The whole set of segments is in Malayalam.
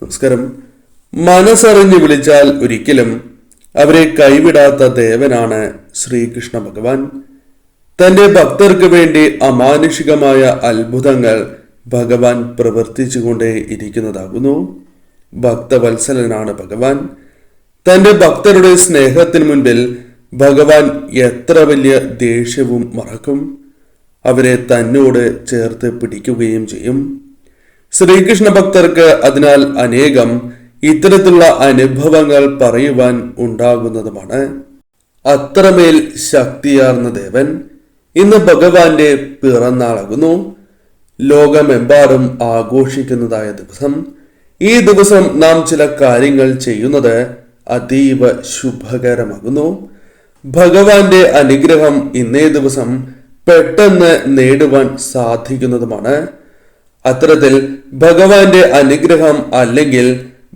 നമസ്കാരം. മനസ്സറിഞ്ഞു വിളിച്ചാൽ ഒരിക്കലും അവരെ കൈവിടാത്ത ദേവനാണ് ശ്രീകൃഷ്ണ ഭഗവാൻ. തന്റെ ഭക്തർക്ക് വേണ്ടി അമാനുഷികമായ അത്ഭുതങ്ങൾ ഭഗവാൻ പ്രവർത്തിച്ചുകൊണ്ടേ ഇരിക്കുന്നതാകുന്നു. ഭക്തവത്സലനാണ് ഭഗവാൻ. തന്റെ ഭക്തരുടെ സ്നേഹത്തിന് മുൻപിൽ ഭഗവാൻ എത്ര വലിയ ദേഷ്യവും മറക്കും. അവരെ തന്നോട് ചേർത്ത് പിടിക്കുകയും ചെയ്യും. ശ്രീകൃഷ്ണ ഭക്തർക്ക് അതിനാൽ അനേകം ഇത്തരത്തിലുള്ള അനുഭവങ്ങൾ പറയുവാൻ ഉണ്ടാകുന്നതുമാണ്. അത്രമേൽ ശക്തിയാർന്ന ദേവൻ. ഇന്ന് ഭഗവാന്റെ പിറന്നാളാകുന്നു. ലോകമെമ്പാടും ആഘോഷിക്കുന്നതായ ദിവസം. ഈ ദിവസം നാം ചില കാര്യങ്ങൾ ചെയ്യുന്നത് അതീവ ശുഭകരമാകുന്നു. ഭഗവാന്റെ അനുഗ്രഹം ഇന്നേ ദിവസം പെട്ടെന്ന് നേടുവാൻ സാധിക്കുന്നതുമാണ്. അത്തരത്തിൽ ഭഗവാന്റെ അനുഗ്രഹം അല്ലെങ്കിൽ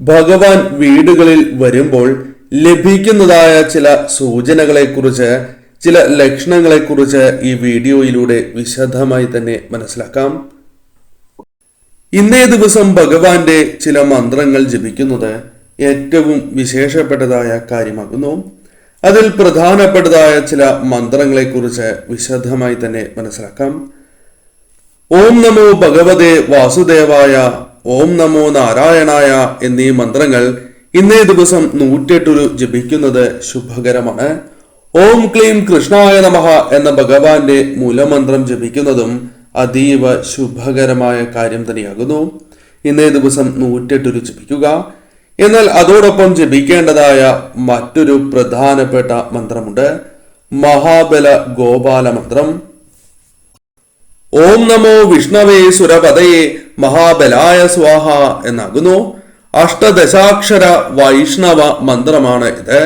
ഭഗവാൻ വീടുകളിൽ വരുമ്പോൾ ലഭിക്കുന്നതായ ചില സൂചനകളെക്കുറിച്ച്, ചില ലക്ഷണങ്ങളെക്കുറിച്ച് ഈ വീഡിയോയിലൂടെ വിശദമായി തന്നെ മനസ്സിലാക്കാം. ഇന്നേ ദിവസം ഭഗവാന്റെ ചില മന്ത്രങ്ങൾ ജപിക്കുന്നത് ഏറ്റവും വിശേഷപ്പെട്ടതായ കാര്യമാകുന്നു. അതിൽ പ്രധാനപ്പെട്ടതായ ചില മന്ത്രങ്ങളെക്കുറിച്ച് വിശദമായി തന്നെ മനസ്സിലാക്കാം. ഓം നമോ ഭഗവതേ വാസുദേവായ, ഓം നമോ നാരായണായ എന്നീ മന്ത്രങ്ങൾ ഇന്നേ ദിവസം 108 ജപിക്കുന്നത് ശുഭകരമാണ്. ഓം ക്ലീം കൃഷ്ണായ നമഃ എന്ന ഭഗവാന്റെ മൂലമന്ത്രം ജപിക്കുന്നതും അതീവ ശുഭകരമായ കാര്യം തന്നെയാകുന്നു. ഇന്നേ ദിവസം 108 ജപിക്കുക. എന്നാൽ അതോടൊപ്പം ജപിക്കേണ്ടതായ മറ്റൊരു പ്രധാനപ്പെട്ട മന്ത്രമുണ്ട്. മഹാബല ഗോപാല മന്ത്രം. ഓം നമോ വിഷ്ണവേ സുരപതയെ മഹാബലായ സ്വാഹ എന്നാകുന്നു. അഷ്ടദശാക്ഷര വൈഷ്ണവ മന്ത്രമാണ് ഇത്.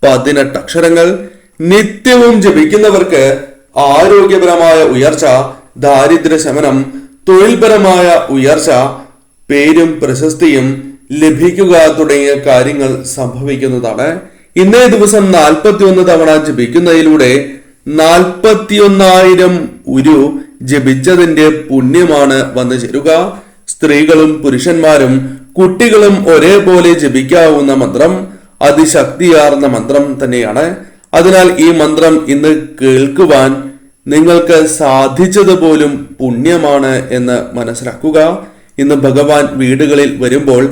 18 അക്ഷരങ്ങൾ. നിത്യവും ജപിക്കുന്നവർക്ക് ആരോഗ്യപരമായ ഉയർച്ച, ദാരിദ്ര്യ ശമനം, തൊഴിൽപരമായ ഉയർച്ച, പേരും പ്രശസ്തിയും ലഭിക്കുക തുടങ്ങിയ കാര്യങ്ങൾ സംഭവിക്കുന്നതാണ്. ഇന്നേ ദിവസം 41 തവണ ജപിക്കുന്നതിലൂടെ 41,000 ഉരു ജപിച്ചതിന്റെ പുണ്യമാണ് വന്നു ചേരുക. സ്ത്രീകളും പുരുഷന്മാരും കുട്ടികളും ഒരേപോലെ ജപിക്കാവുന്ന മന്ത്രം. അതിശക്തിയാർന്ന മന്ത്രം തന്നെയാണ്. അതിനാൽ ഈ മന്ത്രം ഇന്ന് കേൾക്കുവാൻ നിങ്ങൾക്ക് സാധിച്ചതുപോലും പുണ്യമാണ് എന്ന് മനസ്സിലാക്കുക. ഇന്ന് ഭഗവാൻ വീടുകളിൽ വരുമ്പോൾ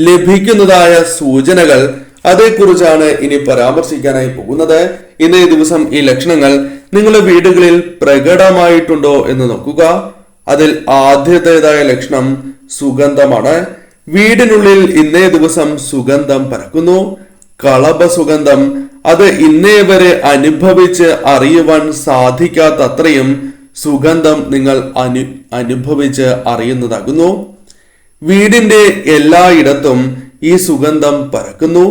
ലഭിക്കുന്നതായ സൂചനകൾ, അതേക്കുറിച്ചാണ് ഇനി പരാമർശിക്കാനായി പോകുന്നത്. ഇന്നേ ദിവസം ഈ ലക്ഷണങ്ങൾ നിങ്ങളുടെ വീടുകളിൽ പ്രകടമായിട്ടുണ്ടോ എന്ന് നോക്കുക. അതിൽ ആദ്യത്തേതായ ലക്ഷണം സുഗന്ധമാണ്. വീടിനുള്ളിൽ ഇന്നേ ദിവസം സുഗന്ധം പരക്കുന്നു. കളഭ സുഗന്ധം. അത് ഇന്നേ വരെ അനുഭവിച്ച് അറിയുവാൻ സാധിക്കാത്തത്രയും സുഗന്ധം നിങ്ങൾ അനുഭവിച്ച് അറിയുന്നതാകുന്നു. വീടിന്റെ എല്ലായിടത്തും ഈ സുഗന്ധം പരക്കുന്നു.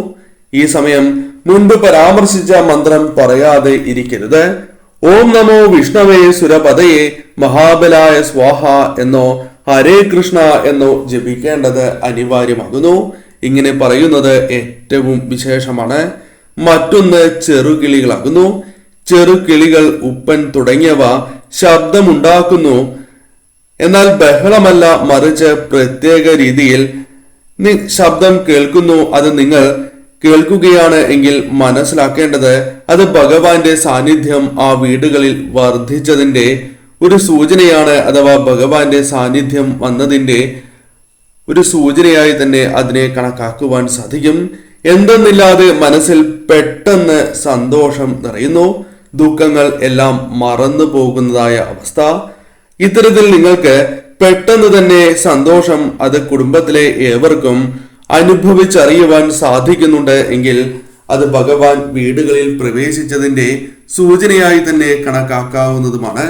ഈ സമയം മുൻപ് പരാമർശിച്ച മന്ത്രം പറയാതെ ഇരിക്കരുത്. ഓം നമോ വിഷ്ണവേ സുരപതയെ മഹാബലായ സ്വാഹ എന്നോ ഹരേ കൃഷ്ണ എന്നോ ജപിക്കേണ്ടത് അനിവാര്യമാകുന്നു. ഇങ്ങനെ പറയുന്നത് ഏറ്റവും വിശേഷമാണ്. മറ്റൊന്ന് ചെറുകിളികളാകുന്നു. ചെറുകിളികൾ, ഉപ്പൻ തുടങ്ങിയവ ശബ്ദമുണ്ടാക്കുന്നു. എന്നാൽ ബഹളമല്ല, മറിച്ച് പ്രത്യേക രീതിയിൽ ശബ്ദം കേൾക്കുന്നു. അത് നിങ്ങൾ കേൾക്കുകയാണ് എങ്കിൽ മനസ്സിലാക്കേണ്ടത് അത് ഭഗവാന്റെ സാന്നിധ്യം ആ വീടുകളിൽ വർദ്ധിച്ചതിന്റെ ഒരു സൂചനയാണ്. അഥവാ ഭഗവാന്റെ സാന്നിധ്യം വന്നതിന്റെ ഒരു സൂചനയായി തന്നെ അതിനെ കണക്കാക്കുവാൻ സാധിക്കും. എന്തെന്നില്ലാതെ മനസ്സിൽ പെട്ടെന്ന് സന്തോഷം നിറയുന്നു. ദുഃഖങ്ങൾ എല്ലാം മറന്നു പോകുന്നതായ അവസ്ഥ. ഇത്തരത്തിൽ നിങ്ങൾക്ക് പെട്ടെന്ന് തന്നെ സന്തോഷം അത് കുടുംബത്തിലെ ഏവർക്കും അനുഭവിച്ചറിയുവാൻ സാധിക്കുന്നുണ്ട് എങ്കിൽ അത് ഭഗവാൻ വീടുകളിൽ പ്രവേശിച്ചതിന്റെ സൂചനയായി തന്നെ കണക്കാക്കാവുന്നതുമാണ്.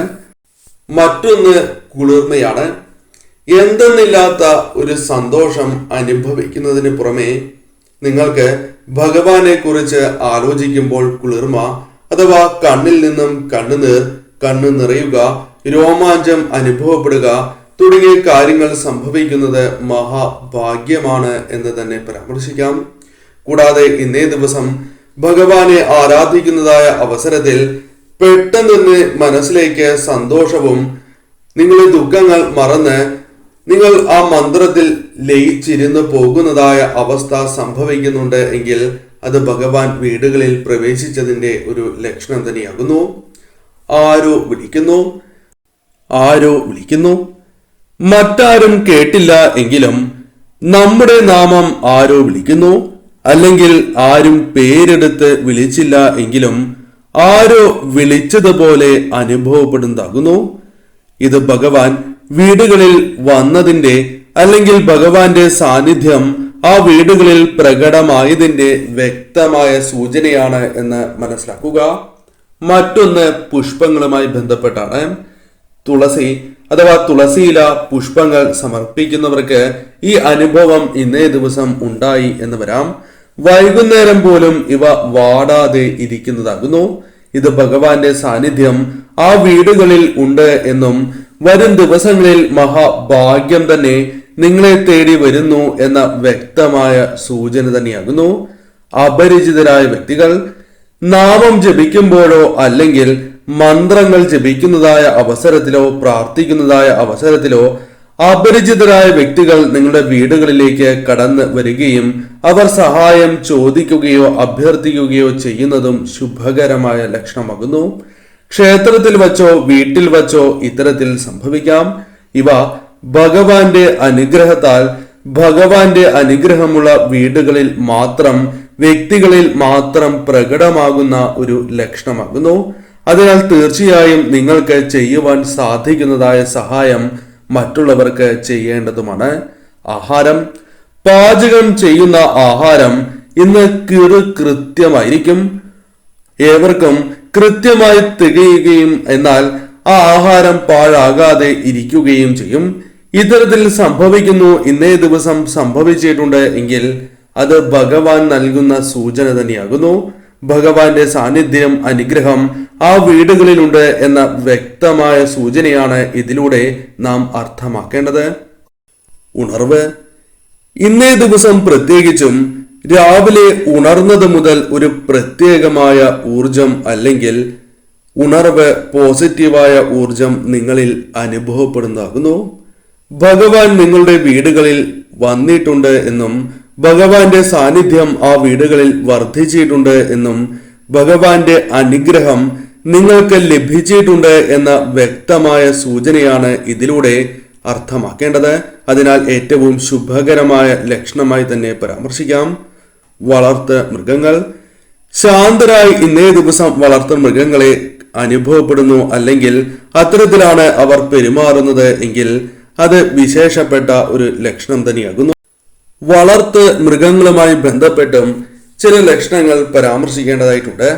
മറ്റൊന്ന് കുളിർമയാണ്. എന്തെന്നില്ലാത്ത ഒരു സന്തോഷം അനുഭവിക്കുന്നതിന് പുറമെ നിങ്ങൾക്ക് ഭഗവാനെ കുറിച്ച് ആലോചിക്കുമ്പോൾ കുളിർമ, അഥവാ കണ്ണിൽ നിന്നും കണ്ണുനീർ, കണ്ണു നിറയുക, രോമാഞ്ചം അനുഭവപ്പെടുക തുടങ്ങിയ കാര്യങ്ങൾ സംഭവിക്കുന്നത് മഹാഭാഗ്യമാണ് എന്ന് തന്നെ പരാമർശിക്കാം. കൂടാതെ ഇന്നേ ദിവസം ഭഗവാനെ ആരാധിക്കുന്നതായ അവസരത്തിൽ പെട്ടെന്ന് തന്നെ മനസ്സിലേക്ക് സന്തോഷവും നിങ്ങളുടെ ദുഃഖങ്ങൾ മറന്ന് നിങ്ങൾ ആ മന്ത്രത്തിൽ ലയിച്ചിരുന്നു പോകുന്നതായ അവസ്ഥ സംഭവിക്കുന്നുണ്ട് എങ്കിൽ അത് ഭഗവാൻ വീടുകളിൽ പ്രവേശിച്ചതിന്റെ ഒരു ലക്ഷണം തന്നെയാകുന്നു. ആരോ വിളിക്കുന്നു, മറ്റാരും കേട്ടില്ല എങ്കിലും നമ്മുടെ നാമം ആരോ വിളിക്കുന്നു. അല്ലെങ്കിൽ ആരും പേരെടുത്ത് വിളിച്ചില്ല എങ്കിലും ആരോ വിളിച്ചതുപോലെ അനുഭവപ്പെടുന്നതാകുന്നു. ഇത് ഭഗവാൻ വീടുകളിൽ വന്നതിന്റെ അല്ലെങ്കിൽ ഭഗവാന്റെ സാന്നിധ്യം ആ വീടുകളിൽ പ്രകടമായതിന്റെ വ്യക്തമായ സൂചനയാണ് എന്ന് മനസ്സിലാക്കുക. മറ്റൊന്ന് പുഷ്പങ്ങളുമായി ബന്ധപ്പെട്ടാണ്. തുളസി അഥവാ തുളസിയില പുഷ്പങ്ങൾ സമർപ്പിക്കുന്നവർക്ക് ഈ അനുഭവം ഇന്നേ ദിവസം ഉണ്ടായി എന്ന് വരാം. വൈകുന്നേരം പോലും ഇവ വാടാതെ ഇരിക്കുന്നതാകുന്നു. ഇത് ഭഗവാന്റെ സാന്നിധ്യം ആ വീടുകളിൽ ഉണ്ട് എന്നും വരും ദിവസങ്ങളിൽ മഹാഭാഗ്യം തന്നെ നിങ്ങളെ തേടി വരുന്നു എന്ന വ്യക്തമായ സൂചന തന്നെയാകുന്നു. അപരിചിതരായ വ്യക്തികൾ നാമം ജപിക്കുമ്പോഴോ അല്ലെങ്കിൽ മന്ത്രങ്ങൾ ജപിക്കുന്നതായ അവസരത്തിലോ പ്രാർത്ഥിക്കുന്നതായ അവസരത്തിലോ അപരിചിതരായ വ്യക്തികൾ നിങ്ങളുടെ വീടുകളിലേക്ക് കടന്നു വരികയും അവർ സഹായം ചോദിക്കുകയോ അഭ്യർത്ഥിക്കുകയോ ചെയ്യുന്നതും ശുഭകരമായ ലക്ഷണമാകുന്നു. ക്ഷേത്രത്തിൽ വച്ചോ വീട്ടിൽ വച്ചോ ഇത്തരത്തിൽ സംഭവിക്കാം. ഇവ ഭഗവാന്റെ അനുഗ്രഹത്താൽ ഭഗവാന്റെ അനുഗ്രഹമുള്ള വീടുകളിൽ മാത്രം വ്യക്തികളിൽ മാത്രം പ്രകടമാകുന്ന ഒരു ലക്ഷണമാകുന്നു. അതിനാൽ തീർച്ചയായും നിങ്ങൾക്ക് ചെയ്യുവാൻ സാധിക്കുന്നതായ സഹായം മറ്റുള്ളവർക്ക് ചെയ്യേണ്ടതുമാണ്. ആഹാരം, പാചകം ചെയ്യുന്ന ആഹാരം ഇന്ന് കൃത്യമായിരിക്കും. ഏവർക്കും കൃത്യമായി തികയുകയും എന്നാൽ ആ ആഹാരം പാഴാകാതെ ഇരിക്കുകയും ചെയ്യും. ഇത്തരത്തിൽ സംഭവിക്കുന്നു, ഇന്നേ ദിവസം സംഭവിച്ചിട്ടുണ്ട് എങ്കിൽ അത് ഭഗവാൻ നൽകുന്ന സൂചന തന്നെയാകുന്നു. ഭഗവാന്റെ സാന്നിധ്യം അനുഗ്രഹം ആ വീടുകളിലുണ്ട് എന്ന വ്യക്തമായ സൂചനയാണ് ഇതിലൂടെ നാം അർത്ഥമാക്കേണ്ടത്. ഉണർവ്. ഇന്നേ ദിവസം പ്രത്യേകിച്ചും രാവിലെ ഉണർന്നത് മുതൽ ഒരു പ്രത്യേകമായ ഊർജം അല്ലെങ്കിൽ ഉണർവ്, പോസിറ്റീവായ ഊർജം നിങ്ങളിൽ അനുഭവപ്പെടുന്നതാകുന്നു. ഭഗവാൻ നിങ്ങളുടെ വീടുകളിൽ വന്നിട്ടുണ്ട് എന്നും ഭഗവാന്റെ സാന്നിധ്യം ആ വീടുകളിൽ വർദ്ധിച്ചിട്ടുണ്ട് എന്നും ഭഗവാന്റെ അനുഗ്രഹം നിങ്ങൾക്ക് ലഭിച്ചിട്ടുണ്ട് എന്ന വ്യക്തമായ സൂചനയാണ് ഇതിലൂടെ അർത്ഥമാക്കേണ്ടത്. അതിനാൽ ഏറ്റവും ശുഭകരമായ ലക്ഷണമായി തന്നെ പരാമർശിക്കാം. വളർത്തു മൃഗങ്ങൾ. ശാന്തരായി ഇന്നേ ദിവസം വളർത്തു മൃഗങ്ങളെ അനുഭവപ്പെടുന്നു അല്ലെങ്കിൽ അത്തരത്തിലാണ് അവർ പെരുമാറുന്നത് എങ്കിൽ അത് വിശേഷപ്പെട്ട ഒരു ലക്ഷണം തന്നെയാകുന്നു. വളർത്തു മൃഗങ്ങളുമായി ബന്ധപ്പെട്ടും ചില ലക്ഷണങ്ങൾ പരാമർശിക്കേണ്ടതായിട്ടുണ്ട്.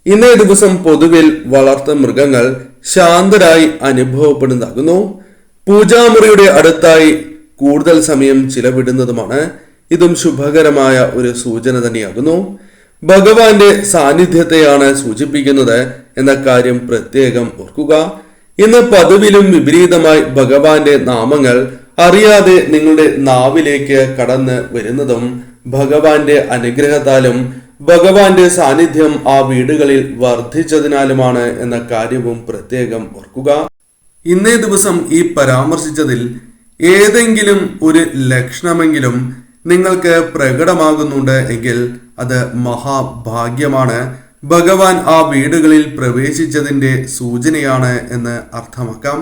ഇന്നേ ദിവസം പൊതുവിൽ വളർത്തു മൃഗങ്ങൾ ശാന്തരായി അനുഭവപ്പെടുന്നതാകുന്നു. പൂജാമുറിയുടെ അടുത്തായി കൂടുതൽ സമയം ചിലവിടുന്നതുമാണ്. ഇതും ശുഭകരമായ ഒരു സൂചന തന്നെയാകുന്നു. ഭഗവാന്റെ സാന്നിധ്യത്തെയാണ് സൂചിപ്പിക്കുന്നത് എന്ന കാര്യം പ്രത്യേകം ഓർക്കുക. ഇന്ന് പതിവിലും വിപരീതമായി ഭഗവാന്റെ നാമങ്ങൾ അറിയാതെ നിങ്ങളുടെ നാവിലേക്ക് കടന്ന് വരുന്നതും ഭഗവാന്റെ അനുഗ്രഹത്താലും ഭഗവാന്റെ സാന്നിധ്യം ആ വീടുകളിൽ വർദ്ധിച്ചതിനാലുമാണ് എന്ന കാര്യവും പ്രത്യേകം ഓർക്കുക. ഇന്നേ ദിവസം ഈ പരാമർശിച്ചതിൽ ഏതെങ്കിലും ഒരു ലക്ഷണമെങ്കിലും നിങ്ങൾക്ക് പ്രകടമാകുന്നുണ്ട് എങ്കിൽ അത് മഹാഭാഗ്യമാണ്. ഭഗവാൻ ആ വീടുകളിൽ പ്രവേശിച്ചതിന്റെ സൂചനയാണ് എന്ന് അർത്ഥമാക്കാം.